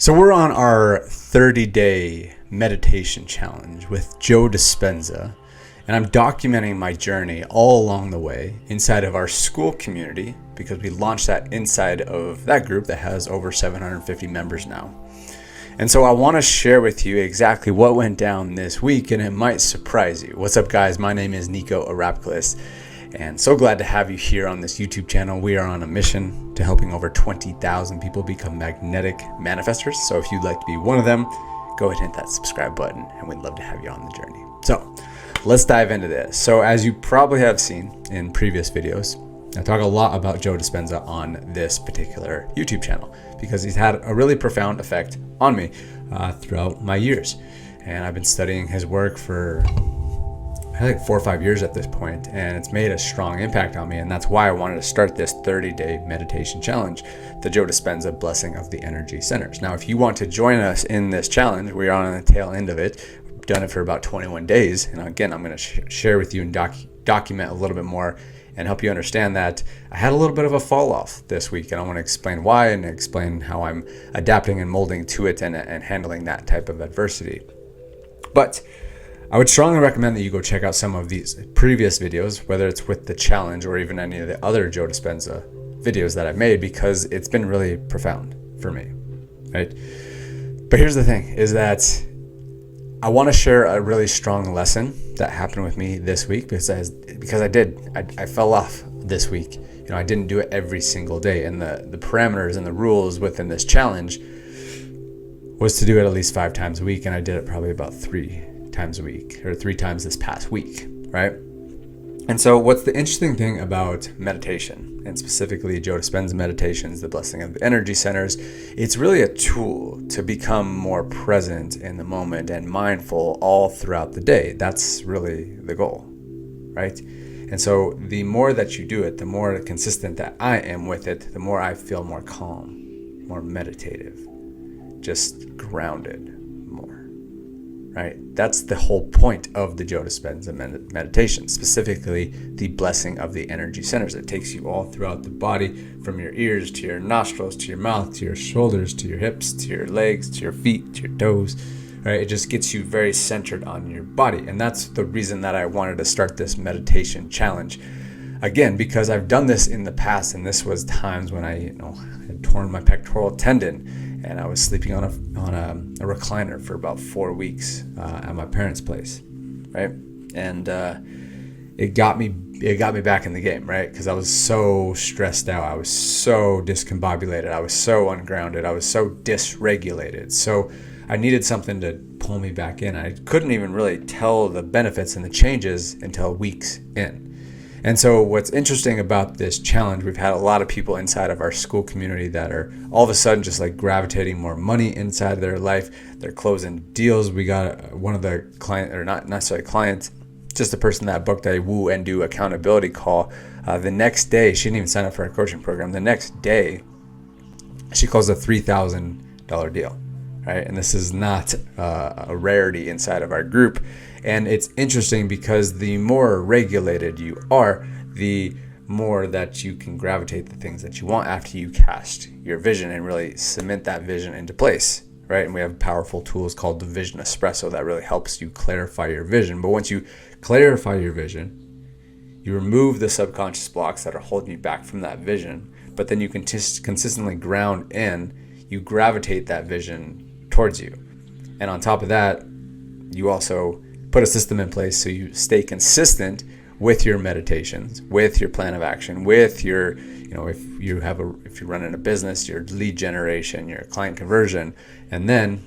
So we're on our 30-day meditation challenge with Joe Dispenza, and I'm documenting my journey all along the way inside of our Skool Community because we launched that inside of that group that has over 750 members now. And so I want to share with you exactly what went down this week, and it might surprise you. What's up, guys? My name is Nico Arapkalis, and so glad to have you here on this YouTube channel. We are on a mission to helping over 20,000 people become magnetic manifestors. So if you'd like to be one of them, go ahead and hit that subscribe button, and we'd love to have you on the journey. So let's dive into this. So as you probably have seen in previous videos, I talk a lot about Joe Dispenza on this particular YouTube channel because he's had a really profound effect on me throughout my years. And I've been studying his work for I think 4 or 5 years at this point, and it's made a strong impact on me. And that's why I wanted to start this 30-day meditation challenge, the Joe Dispenza Blessing of the Energy Centers. Now, if you want to join us in this challenge, we're on the tail end of it. We've done it for about 21 days. And again, I'm going to share with you and document a little bit more and help you understand that I had a little bit of a fall off this week. And I want to explain why and explain how I'm adapting and molding to it and handling that type of adversity. But I would strongly recommend that you go check out some of these previous videos, whether it's with the challenge or even any of the other Joe Dispenza videos that I've made, because it's been really profound for me, right? But here's the thing, is that I want to share a really strong lesson that happened with me this week because I fell off this week. You know, I didn't do it every single day, and the parameters and the rules within this challenge was to do it at least 5 times a week, and I did it probably about 3 times a week, or 3 times this past week, right? And so what's the interesting thing about meditation, and specifically Joe Dispenza meditations, the Blessing of the Energy Centers, it's really a tool to become more present in the moment and mindful all throughout the day. That's really the goal, right? And so the more that you do it, the more consistent that I am with it, the more I feel more calm, more meditative, just grounded more. Right? That's the whole point of the Joe Dispenza meditation, specifically the Blessing of the Energy Centers. It takes you all throughout the body, from your ears to your nostrils, to your mouth, to your shoulders, to your hips, to your legs, to your feet, to your toes. Right? It just gets you very centered on your body. And that's the reason that I wanted to start this meditation challenge. Again, because I've done this in the past, and this was times when I had torn my pectoral tendon, and I was sleeping on a recliner for about 4 weeks at my parents' place, right? And it got me back in the game, right? Because I was so stressed out, I was so discombobulated, I was so ungrounded, I was so dysregulated. So I needed something to pull me back in. I couldn't even really tell the benefits and the changes until weeks in. And so what's interesting about this challenge, we've had a lot of people inside of our Skool community that are all of a sudden just like gravitating more money inside of their life. They're closing deals. We got one of the client, or not necessarily clients, just a person that booked a woo and do accountability call. The next day, she didn't even sign up for a coaching program. The next day, she closed a $3,000 deal, right? And this is not a rarity inside of our group. And it's interesting because the more regulated you are, the more that you can gravitate the things that you want after you cast your vision and really cement that vision into place, right? And we have powerful tools called the Vision Espresso that really helps you clarify your vision. But once you clarify your vision, you remove the subconscious blocks that are holding you back from that vision, but then you can consistently ground in, you gravitate that vision towards you. And on top of that, you also put a system in place so you stay consistent with your meditations, with your plan of action, with your, if you're running a business, your lead generation, your client conversion. And then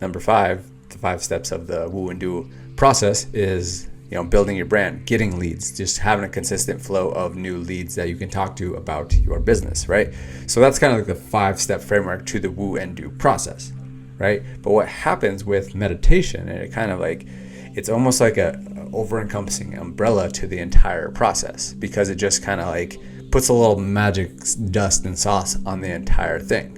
number 5, the 5 steps of the woo and do process is, building your brand, getting leads, just having a consistent flow of new leads that you can talk to about your business, right? So that's kind of like the 5-step framework to the woo and do process, right? But what happens with meditation, and it kind of like, it's almost like a over-encompassing umbrella to the entire process, because it just kind of like puts a little magic dust and sauce on the entire thing,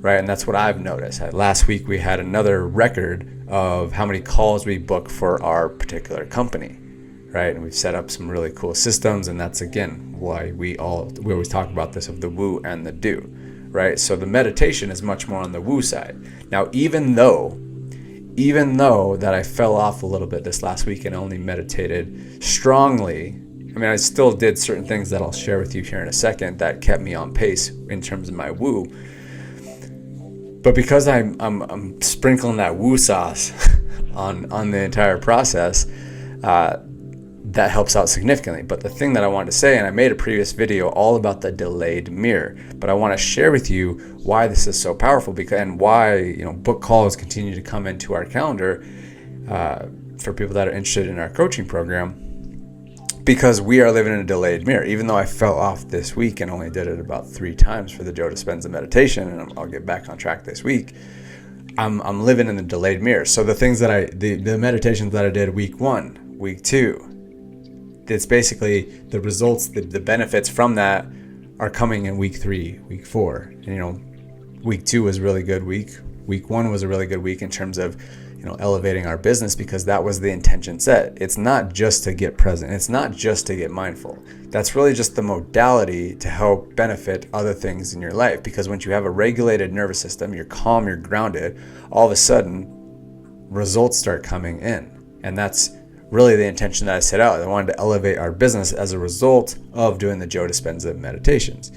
right? And that's what I've noticed. Last week we had another record of how many calls we booked for our particular company, right? And we've set up some really cool systems, and that's again why we always talk about this of the woo and the do, right? So the meditation is much more on the woo side. Now, even though that I fell off a little bit this last week and only meditated strongly, I mean, I still did certain things that I'll share with you here in a second that kept me on pace in terms of my woo. But because I'm sprinkling that woo sauce on the entire process, that helps out significantly. But the thing that I wanted to say, and I made a previous video all about the delayed mirror, but I want to share with you why this is so powerful, and why book calls continue to come into our calendar for people that are interested in our coaching program, because we are living in a delayed mirror. Even though I fell off this week and only did it about 3 times for the Joe Dispenza meditation, and I'll get back on track this week, I'm living in the delayed mirror. So the things that the meditations that I did week 1, week 2, it's basically the results, the benefits from that are coming in week 3, week 4. And, week 2 was a really good week. Week 1 was a really good week in terms of, elevating our business, because that was the intention set. It's not just to get present. It's not just to get mindful. That's really just the modality to help benefit other things in your life. Because once you have a regulated nervous system, you're calm, you're grounded, all of a sudden results start coming in. And that's really the intention that I set out. I wanted to elevate our business as a result of doing the Joe Dispenza meditations.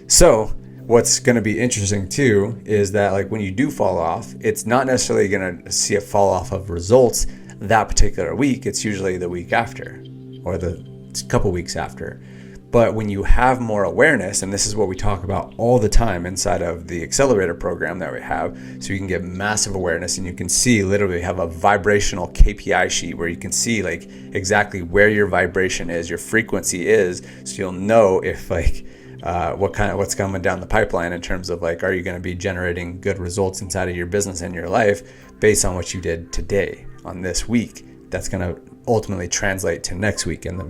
So what's going to be interesting too is that, like, when you do fall off, it's not necessarily going to see a fall off of results that particular week. It's usually the week after or the couple weeks after. But when you have more awareness, and this is what we talk about all the time inside of the accelerator program that we have, so you can get massive awareness, and you can see, literally have a vibrational KPI sheet where you can see like exactly where your vibration is, your frequency is, so you'll know if what's coming down the pipeline in terms of like, are you going to be generating good results inside of your business and your life based on what you did today on this week. That's going to ultimately translate to next week and the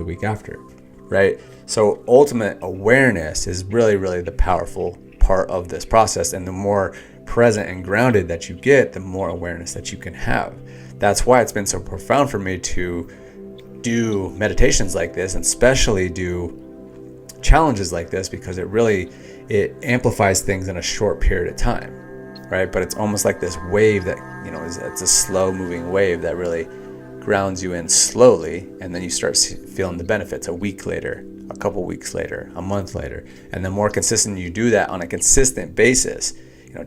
week after, right? So ultimate awareness is really, really the powerful part of this process. And the more present and grounded that you get, the more awareness that you can have. That's why it's been so profound for me to do meditations like this, and especially do challenges like this, because it amplifies things in a short period of time, right? But it's almost like this wave that, it's a slow moving wave that really grounds you in slowly, and then you start feeling the benefits a week later, a couple weeks later, a month later. And the more consistent you do that on a consistent basis,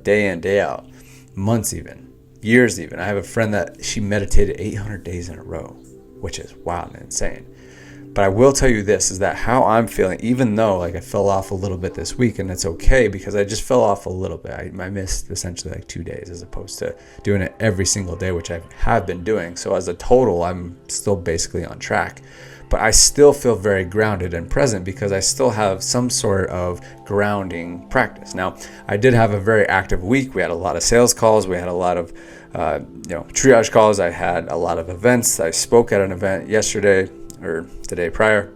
day in, day out, months even, years even. I have a friend that she meditated 800 days in a row, which is wild and insane. But I will tell you this, is that how I'm feeling, even though like I fell off a little bit this week, and it's okay because I just fell off a little bit. I missed essentially like 2 days as opposed to doing it every single day, which I have been doing. So as a total, I'm still basically on track. But I still feel very grounded and present because I still have some sort of grounding practice. Now, I did have a very active week. We had a lot of sales calls. We had a lot of triage calls. I had a lot of events. I spoke at an event yesterday or the day prior.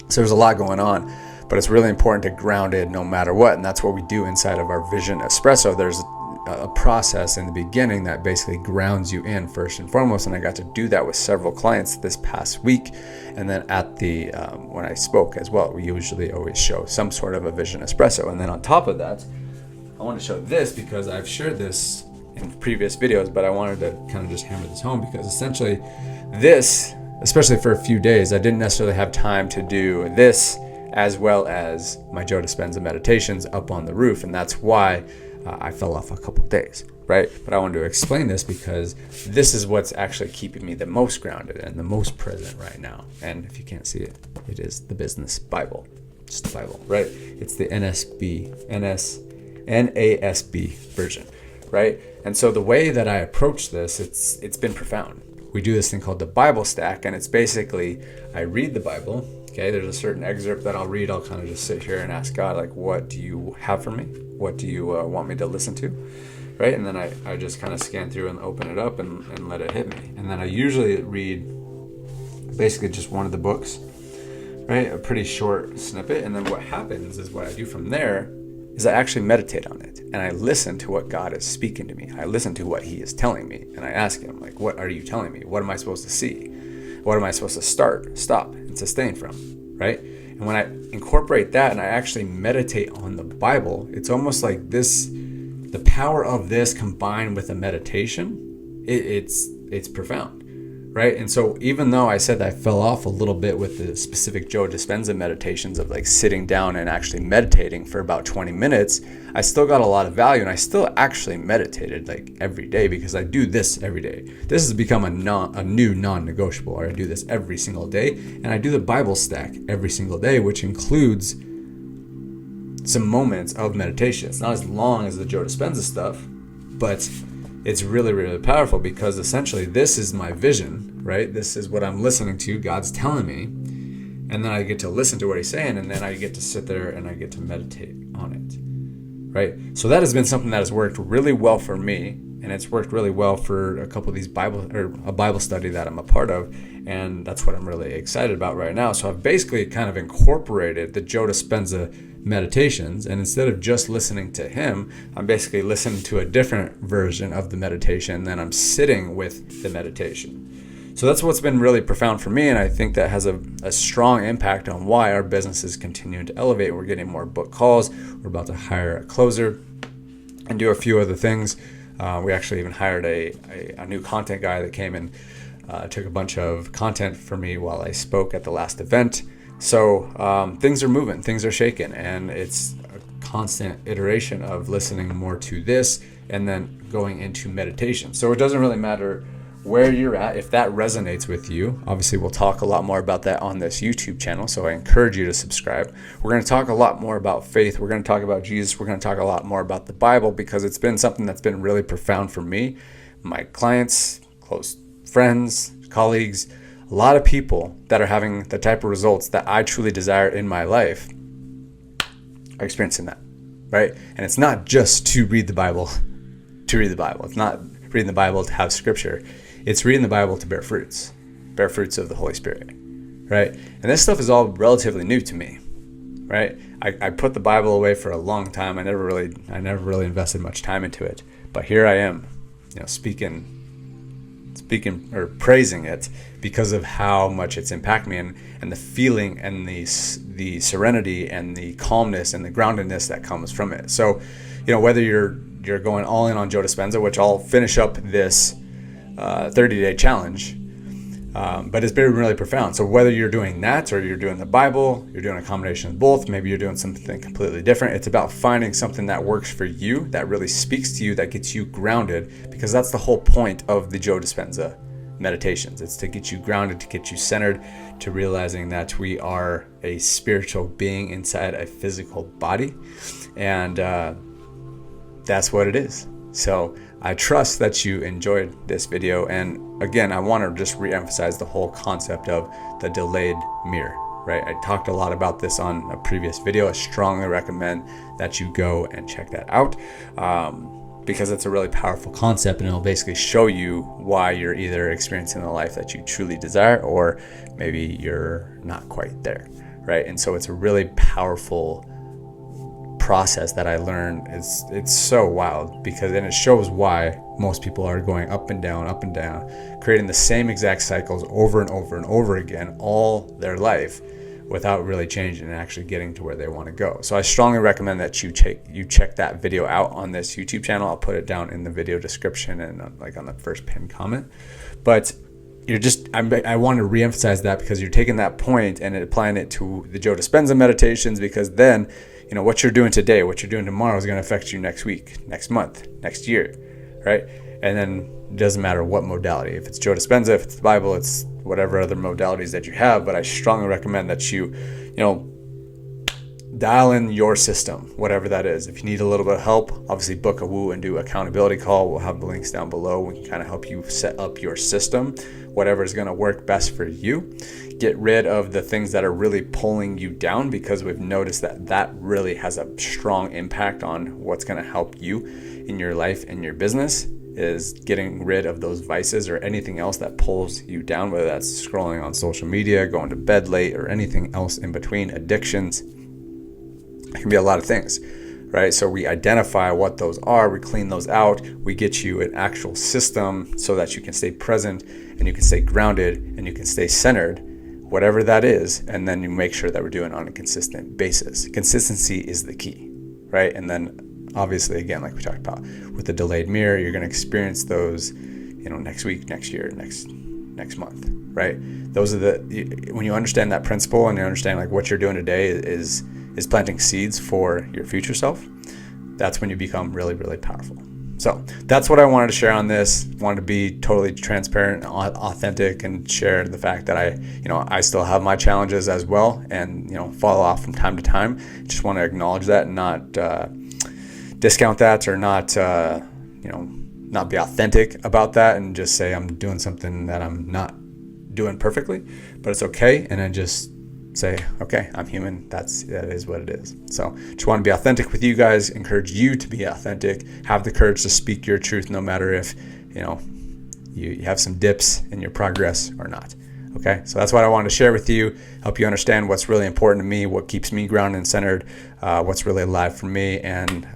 So there's a lot going on, but it's really important to ground it no matter what. And that's what we do inside of our Vision Espresso. There's a process in the beginning that basically grounds you in first and foremost. And I got to do that with several clients this past week. And then at the, when I spoke as well, we usually always show some sort of a Vision Espresso. And then on top of that, I want to show this because I've shared this in previous videos, but I wanted to kind of just hammer this home because essentially this, especially for a few days, I didn't necessarily have time to do this as well as my Joe Dispenza meditations up on the roof. And that's why I fell off a couple days, right? But I wanted to explain this because this is what's actually keeping me the most grounded and the most present right now. And if you can't see it, it is the business Bible. Just the Bible, right? It's the NASB version, right? And so the way that I approach this, it's been profound. We do this thing called the Bible stack, and it's basically, I read the Bible, okay? There's a certain excerpt that I'll read. I'll kind of just sit here and ask God, like, what do you have for me? What do you want me to listen to, right? And then I just kind of scan through and open it up and let it hit me. And then I usually read basically just one of the books, right? A pretty short snippet. And then what happens is what I do from there is I actually meditate on it, and I listen to what God is speaking to me. I listen to what he is telling me, and I ask him, like, what are you telling me? What am I supposed to see? What am I supposed to stop, and sustain from, right? And when I incorporate that and I actually meditate on the Bible, it's almost like the power of this combined with a meditation, it's profound. Right. And so even though I said that I fell off a little bit with the specific Joe Dispenza meditations of like sitting down and actually meditating for about 20 minutes, I still got a lot of value, and I still actually meditated like every day because I do this every day. This has become a new non-negotiable. I do this every single day, and I do the Bible stack every single day, which includes some moments of meditation. It's not as long as the Joe Dispenza stuff, but it's really, really powerful because essentially this is my vision, right? This is what I'm listening to. God's telling me. And then I get to listen to what he's saying. And then I get to sit there and I get to meditate on it, right? So that has been something that has worked really well for me. And it's worked really well for a couple of these a Bible study that I'm a part of. And that's what I'm really excited about right now. So I've basically kind of incorporated the Joe Dispenza meditations, and instead of just listening to him, I'm basically listening to a different version of the meditation, and then I'm sitting with the meditation. So that's what's been really profound for me, and I think that has a strong impact on why our business is continuing to elevate. We're getting more book calls. We're about to hire a closer and do a few other things. We actually even hired a new content guy that came and took a bunch of content for me while I spoke at the last event. So things are moving, things are shaking, and it's a constant iteration of listening more to this and then going into meditation. So it doesn't really matter where you're at. If that resonates with you, obviously we'll talk a lot more about that on this YouTube channel. So I encourage you to subscribe. We're going to talk a lot more about faith. We're going to talk about Jesus. We're going to talk a lot more about the Bible because it's been something that's been really profound for me, my clients, close friends, colleagues, a lot of people that are having the type of results that I truly desire in my life are experiencing that, right? And it's not just to read the Bible to read the Bible. It's not reading the Bible to have scripture. It's reading the Bible to bear fruits of the Holy Spirit, right? And this stuff is all relatively new to me, right? I put the Bible away for a long time. I never really invested much time into it, but here I am, speaking or praising it because of how much it's impacted me and the feeling and the serenity and the calmness and the groundedness that comes from it. So, whether you're going all in on Joe Dispenza, which I'll finish up this 30-day challenge, but it's been really profound. So whether you're doing that or you're doing the Bible, you're doing a combination of both, maybe you're doing something completely different. It's about finding something that works for you, that really speaks to you, that gets you grounded, because that's the whole point of the Joe Dispenza meditations. It's to get you grounded, to get you centered, to realizing that we are a spiritual being inside a physical body. And that's what it is. So I trust that you enjoyed this video. And again, I want to just reemphasize the whole concept of the delayed mirror, right? I talked a lot about this on a previous video. I strongly recommend that you go and check that out because it's a really powerful concept, and it'll basically show you why you're either experiencing the life that you truly desire, or maybe you're not quite there, right? And so it's a really powerful process that I learned. It's so wild, because then it shows why most people are going up and down, creating the same exact cycles over and over and over again all their life without really changing and actually getting to where they want to go. So I strongly recommend that you check that video out on this YouTube channel. I'll put it down in the video description and like on the first pinned comment. But I want to reemphasize that, because you're taking that point and applying it to the Joe Dispenza meditations, because then what you're doing today, what you're doing tomorrow is going to affect you next week, next month, next year, right? And then it doesn't matter what modality. If it's Joe Dispenza, if it's the Bible, it's whatever other modalities that you have. But I strongly recommend that you dial in your system, whatever that is. If you need a little bit of help, obviously book a woo and do accountability call. We'll have the links down below. We can kind of help you set up your system, whatever is going to work best for you. Get rid of the things that are really pulling you down, because we've noticed that really has a strong impact on what's going to help you in your life and your business, is getting rid of those vices or anything else that pulls you down, whether that's scrolling on social media, going to bed late, or anything else in between, addictions. It can be a lot of things, right? So we identify what those are, we clean those out, we get you an actual system so that you can stay present and you can stay grounded and you can stay centered whatever that is, and then you make sure that we're doing it on a consistent basis. Consistency is the key, right? And then obviously, again, like we talked about with the delayed mirror, you're going to experience those, next week, next year, next month, right? Those are when you understand that principle and you understand like what you're doing today is planting seeds for your future self, that's when you become really, really powerful. So that's what I wanted to share on this. Wanted to be totally transparent, authentic, and share the fact that I still have my challenges as well, and fall off from time to time. Just want to acknowledge that and not discount that, or not not be authentic about that and just say I'm doing something that I'm not doing perfectly, but it's okay. And then just say, okay, I'm human. That is what it is. So just want to be authentic with you guys, encourage you to be authentic, have the courage to speak your truth, no matter if, you have some dips in your progress or not. Okay. So that's what I wanted to share with you, help you understand what's really important to me, what keeps me grounded and centered, what's really alive for me. And,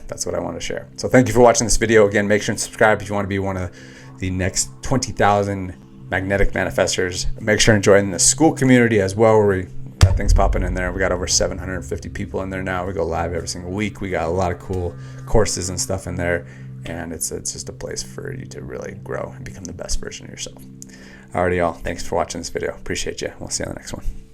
that's what I want to share. So thank you for watching this video. Again, make sure and subscribe if you want to be one of the next 20,000 magnetic manifestors. Make sure and join the Skool Community as well, where we got things popping in there. We got over 750 people in there now. We go live every single week. We got a lot of cool courses and stuff in there, and it's just a place for you to really grow and become the best version of yourself. Alrighty, y'all. Thanks for watching this video. Appreciate you. We'll see you on the next one.